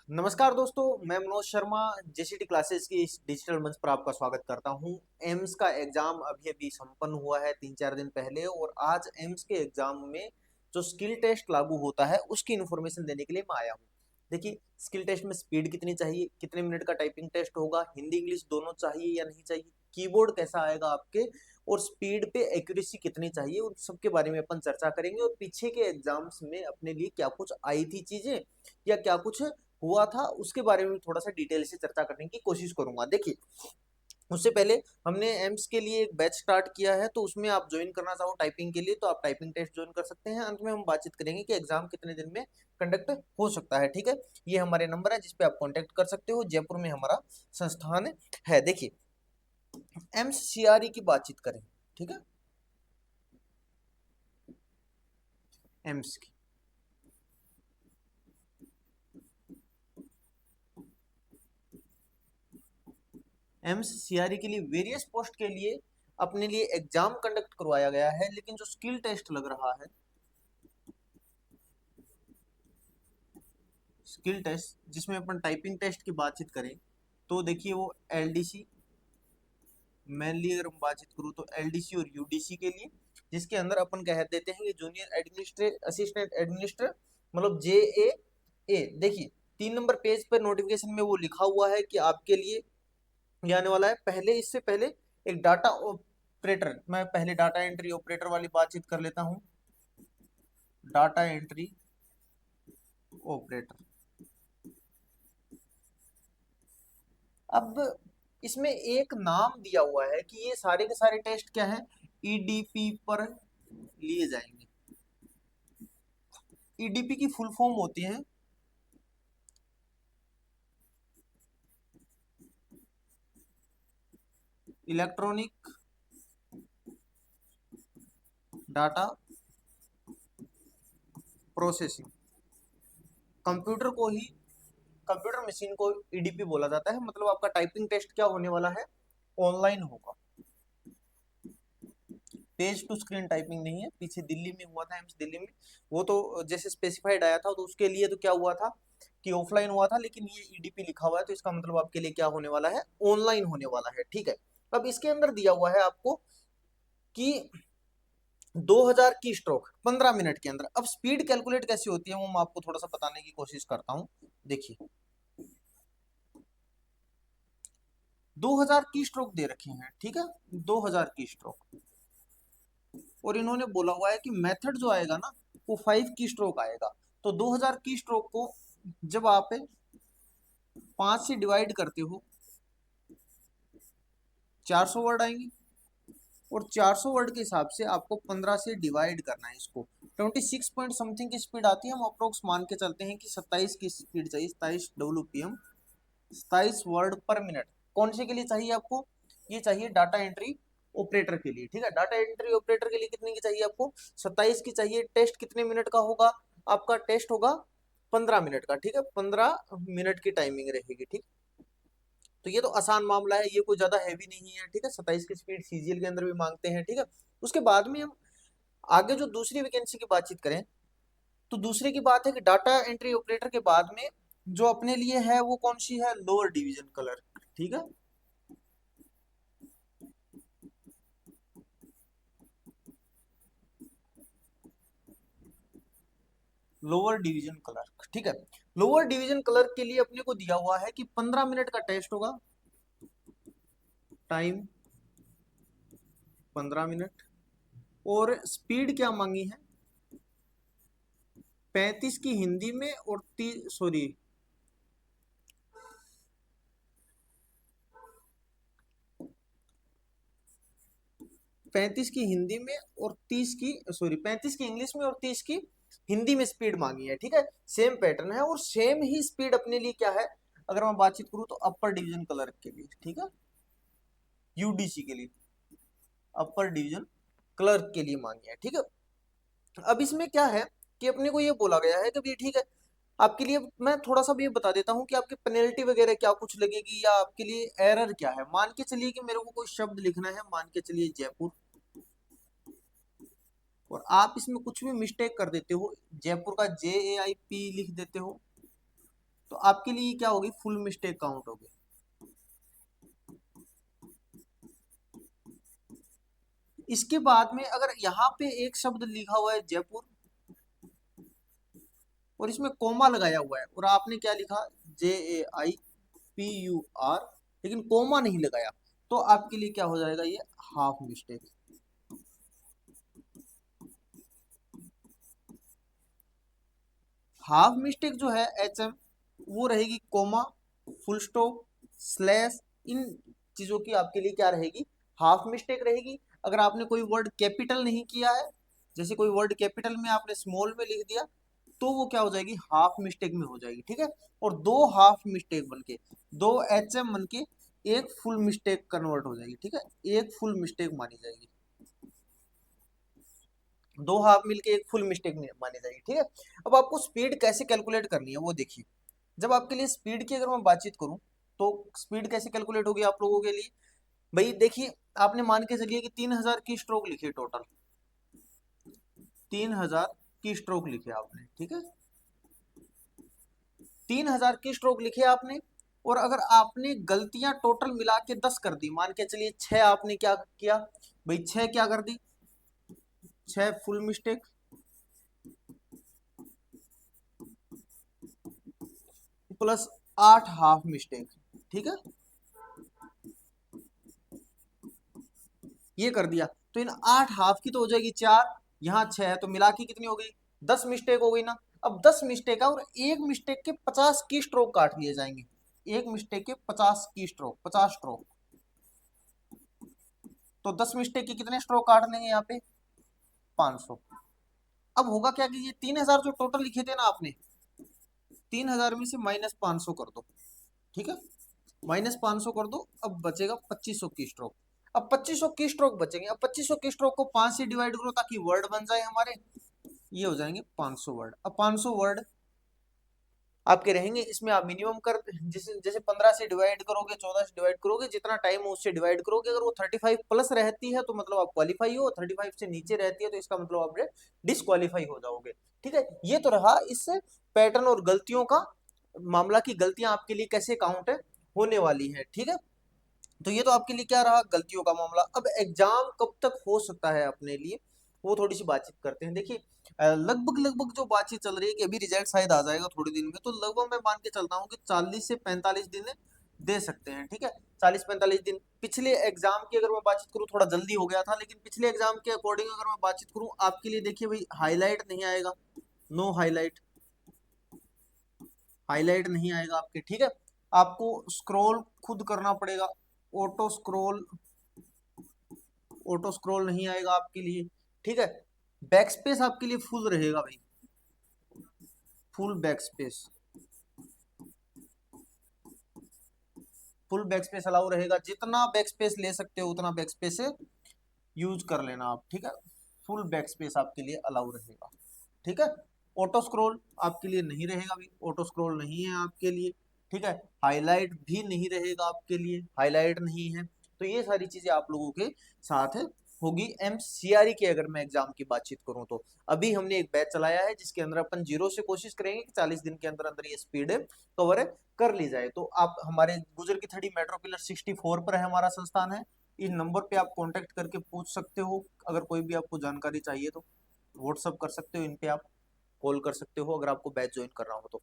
नमस्कार दोस्तों, मैं मनोज शर्मा जेसीटी क्लासेस की इस डिजिटल मंच पर आपका स्वागत करता हूं। एम्स का एग्जाम अभी अभी संपन्न हुआ है 3-4 दिन पहले, और आज एम्स के एग्जाम में जो स्किल टेस्ट लागू होता है उसकी इन्फॉर्मेशन देने के लिए मैं आया हूं। देखिए, स्किल टेस्ट में स्पीड कितनी चाहिए, कितने मिनट का टाइपिंग टेस्ट होगा, हिंदी इंग्लिश दोनों चाहिए या नहीं चाहिए, कीबोर्ड कैसा आएगा आपके, और स्पीड पे एक्यूरेसी कितनी चाहिए, उन सब के बारे में अपन चर्चा करेंगे। और पीछे के एग्जाम्स में अपने लिए क्या कुछ आई थी चीजें या क्या कुछ हुआ था उसके बारे में थोड़ा सा डिटेल से चर्चा करने की कोशिश करूंगा। देखिए, उससे पहले हमने एम्स के लिए एक बैच स्टार्ट किया है, तो उसमें आप ज्वाइन करना चाहो टाइपिंग के लिए तो आप टाइपिंग टेस्ट ज्वाइन कर सकते हैं। अंत में हम बातचीत करेंगे कि एग्जाम कितने दिन में कंडक्ट हो सकता है। ठीक है, ये हमारे नंबर है जिसपे आप कांटेक्ट कर सकते हो। जयपुर में हमारा संस्थान है। देखिए, एम्स सीआरई की बातचीत करें। ठीक है, एम्स की एम्स सीआरई के लिए वेरियस पोस्ट के लिए अपने लिए एग्जाम कंडक्ट करवाया गया है, लेकिन जो स्किल टेस्ट लग रहा है, स्किल टेस्ट जिसमें अपन टाइपिंग टेस्ट की बातचीत करें, तो देखिए वो एलडीसी मेनली अगर हम बातचीत करूँ तो एलडीसी और यूडीसी के लिए, जिसके अंदर अपन कह देते हैं कि जूनियर एडमिनिस्ट्रेट असिस्टेंट एडमिनिस्ट्रेटर, मतलब JAA। देखिए, 3 नंबर पेज पर नोटिफिकेशन में वो लिखा हुआ है कि आपके लिए ये आने वाला है। पहले इससे पहले एक डाटा ऑपरेटर, मैं पहले डाटा एंट्री ऑपरेटर वाली बातचीत कर लेता हूँ। डाटा एंट्री ऑपरेटर, अब इसमें एक नाम दिया हुआ है कि ये सारे के सारे टेस्ट क्या है, ईडीपी पर लिए जाएंगे। ईडीपी की फुल फॉर्म होती है इलेक्ट्रॉनिक डाटा प्रोसेसिंग। कंप्यूटर को ही, कंप्यूटर मशीन को ईडीपी बोला जाता है। मतलब आपका टाइपिंग टेस्ट क्या होने वाला है, ऑनलाइन होगा। पेज टू स्क्रीन टाइपिंग नहीं है। पीछे दिल्ली में हुआ था, एम्स दिल्ली में, वो तो जैसे स्पेसिफाइड आया था, तो उसके लिए तो क्या हुआ था कि ऑफलाइन हुआ था, लेकिन ये ईडीपी लिखा हुआ है तो इसका मतलब आपके लिए क्या होने वाला है, ऑनलाइन होने वाला है। ठीक है, अब इसके अंदर दिया हुआ है आपको कि 2000 की स्ट्रोक 15 मिनट के अंदर। अब स्पीड कैलकुलेट कैसी होती है वो मैं आपको थोड़ा सा बताने की कोशिश करता हूं। देखिए, 2000 की स्ट्रोक दे रखे हैं, ठीक है, 2000 की स्ट्रोक, और इन्होंने बोला हुआ है कि मेथड जो आएगा ना वो 5 की स्ट्रोक आएगा। तो 2000 की स्ट्रोक को जब आप 5 से डिवाइड करते हो, 400 वर्ड आएंगे, और 400 वर्ड के हिसाब से आपको 15 से डिवाइड करना है इसको। 26 पॉइंट समथिंग की स्पीड आती है। हम अप्रोक्स मान के चलते हैं कि 27 की स्पीड चाहिए, 27 WPM, 27 वर्ड पर मिनट। कौन से के लिए चाहिए आपको, ये चाहिए डाटा एंट्री ऑपरेटर के लिए। ठीक है, डाटा एंट्री ऑपरेटर के लिए कितने की चाहिए आपको, 27 की चाहिए। टेस्ट कितने मिनट का होगा आपका, टेस्ट होगा 15 मिनट का। ठीक है, 15 मिनट की टाइमिंग रहेगी। ठीक, तो ये तो आसान मामला है, ये कोई ज्यादा हैवी नहीं है। ठीक है, 27 की स्पीड सीजीएल के अंदर भी मांगते हैं। ठीक है, उसके बाद में हम आगे जो दूसरी वैकेंसी की बातचीत करें, तो दूसरे की बात है कि डाटा एंट्री ऑपरेटर के बाद में जो अपने लिए है वो कौन सी है, लोअर डिवीजन क्लर्क। ठीक है, लोअर डिवीजन क्लर्क। ठीक है, लोअर डिवीजन क्लर्क के लिए अपने को दिया हुआ है कि 15 मिनट का टेस्ट होगा, टाइम 15 मिनट, और स्पीड क्या मांगी है, 35 की हिंदी में और 30, सॉरी, 35 की हिंदी में और 30 की, सॉरी, 35 की इंग्लिश में और 30 की हिंदी में स्पीड मांगी है। ठीक है, सेम पैटर्न है, और सेम ही स्पीड अपने लिए क्या है, अगर मैं बातचीत करूं तो अपर डिवीजन क्लर्क के लिए। ठीक है, यूडीसी के लिए, अपर डिवीजन क्लर्क के लिए मांगी है। ठीक है, अब इसमें क्या है कि अपने को ये बोला गया है कि भाई ठीक है, आपके लिए मैं थोड़ा सा भी ये बता देता हूँ कि आपकी पेनल्टी वगैरह क्या कुछ लगेगी, या आपके लिए एरर क्या है। मान के चलिए कि मेरे को कोई शब्द लिखना है, मान के चलिए जयपुर, और आप इसमें कुछ भी मिस्टेक कर देते हो, जयपुर का JAIP लिख देते हो, तो आपके लिए क्या होगी, फुल मिस्टेक काउंट होगी। इसके बाद में अगर यहाँ पे एक शब्द लिखा हुआ है जयपुर और इसमें कोमा लगाया हुआ है और आपने क्या लिखा, JAIPUR, लेकिन कोमा नहीं लगाया, तो आपके लिए क्या हो जाएगा, ये हाफ मिस्टेक। हाफ मिस्टेक जो है HM, वो रहेगी कोमा, फुल स्टॉप, स्लैश, इन चीजों की आपके लिए क्या रहेगी, हाफ मिस्टेक रहेगी। अगर आपने कोई वर्ड कैपिटल नहीं किया है, जैसे कोई वर्ड कैपिटल में आपने स्मॉल में लिख दिया, तो वो क्या हो जाएगी, हाफ मिस्टेक में हो जाएगी, ठीक है। और दो हाफ मिस्टेक बनके, दो HM बनके एक फुल मिस्टेक कन्वर्ट हो जाएगी, ठीक है, एक फुल मिस्टेक मानी जाएगी। दो हाफ मिलके एक फुल मिस्टेक मानी जाएगी, ठीक है। अब आपको स्पीड कैसे कैलकुलेट करनी है वो देखिए। जब आपके लिए स्पीड की अगर मैं बातचीत करूं, तो स्पीड कैसे कैलकुलेट होगी आप लोगों के लिए, भाई देखिए, आपने मान के चलिए कि 3000 की स्ट्रोक लिखी टोटल, 3000 की स्ट्रोक लिखे आपने, ठीक है, 3000 की स्ट्रोक लिखे आपने। और अगर आपने गलतियां टोटल मिला के 10 कर दी, मान के चलिए 6 आपने क्या किया, भाई 6 क्या कर दी, 6 full mistake plus 8 half mistake, ठीक है, ये कर दिया। तो इन 8 हाफ की तो हो जाएगी 4, यहाँ 6 है, तो मिला के कितनी हो गई, 10 मिस्टेक हो गई ना। अब 10 मिस्टेक है और एक मिस्टेक के 50 की स्ट्रोक काट लिए जाएंगे, एक मिस्टेक के 50 की स्ट्रोक, 50 स्ट्रोक, तो 10 मिस्टेक के कितने स्ट्रोक काट लेंगे यहाँ पे, 500। अब होगा क्या कि ये 3000 जो टोटल लिखे थे ना आपने, 3000 में से -500 कर दो, ठीक है, -500 कर दो, अब बचेगा 2500 की स्ट्रोक। अब 2500 की स्ट्रोक बचेंगे, अब 2500 की स्ट्रोक को 5 से डिवाइड करो ताकि वर्ड बन जाए हमारे, ये हो जाएंगे 500 वर्ड। अब 500 वर्ड आपके रहेंगे, इसमें आप मिनिमम कर, जैसे जैसे 15 से डिवाइड करोगे, 14 से डिवाइड करोगे, जितना टाइम हो उससे डिवाइड करोगे। अगर वो 35 प्लस रहती है तो मतलब आप क्वालिफाई हो, 35 से नीचे रहती है तो इसका मतलब आप डिसक्वालीफाई हो जाओगे, ठीक है। ये तो रहा इससे पैटर्न और गलतियों का मामला, की गलतियां आपके लिए कैसे काउंट होने वाली है, ठीक है। तो ये तो आपके लिए क्या रहा, गलतियों का मामला। अब एग्जाम कब तक हो सकता है अपने लिए, वो थोड़ी सी बातचीत करते हैं। देखिए, लगभग लगभग जो बातचीत चल रही है कि अभी रिजल्ट शायद आ जाएगा थोड़ी दिन में, तो लगभग मैं मान के चलता हूँ कि 40 से 45 दिन दे सकते हैं, ठीक है, 40-45 दिन। पिछले एग्जाम की अगर मैं बातचीत करूँ, थोड़ा जल्दी हो गया था, लेकिन पिछले एग्जाम के अकॉर्डिंग अगर मैं बातचीत करूँ आपके लिए, देखिए भाई, हाईलाइट नहीं आएगा, नो हाईलाइट, हाईलाइट नहीं आएगा आपके, ठीक है। आपको स्क्रॉल खुद करना पड़ेगा, ऑटो स्क्रॉल, ऑटो स्क्रॉल नहीं आएगा आपके लिए, ठीक है। बैक स्पेस आपके लिए फुल रहेगा भाई, full back space, full back space allow रहेगा, जितना बैक स्पेस ले सकते हो उतना बैक स्पेस यूज कर लेना आप, ठीक है। फुल बैक स्पेस आपके लिए अलाउ रहेगा, ठीक है। ऑटो स्क्रॉल आपके लिए नहीं रहेगा भाई, ऑटो स्क्रॉल नहीं है आपके लिए, ठीक है। हाईलाइट भी नहीं रहेगा आपके लिए, हाईलाइट नहीं है। तो ये सारी चीजें आप लोगों के साथ होगी MCRE के, अगर मैं एग्जाम की बातचीत करूं तो। अभी हमने एक बैच चलाया है जिसके अंदर अपन जीरो से कोशिश करेंगे कि 40 दिन के अंदर अंदर ये स्पीड कवर कर ली जाए। तो आप हमारे गुजर की थड़ी मेट्रो पिलर 64 पर है हमारा संस्थान है, इस नंबर पे आप कांटेक्ट करके पूछ सकते हो। अगर कोई भी आपको जानकारी चाहिए तो व्हाट्सअप कर सकते हो, इन पे आप कॉल कर सकते हो अगर आपको बैच ज्वाइन करना हो तो।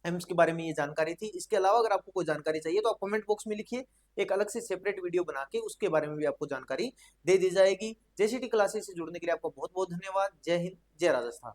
एम्स के बारे में ये जानकारी थी। इसके अलावा अगर आपको कोई जानकारी चाहिए तो आप कमेंट बॉक्स में लिखिए, एक अलग से सेपरेट वीडियो बना के उसके बारे में भी आपको जानकारी दे दी जाएगी। JCT क्लासेस से जुड़ने के लिए आपका बहुत बहुत धन्यवाद। जय हिंद, जय राजस्थान।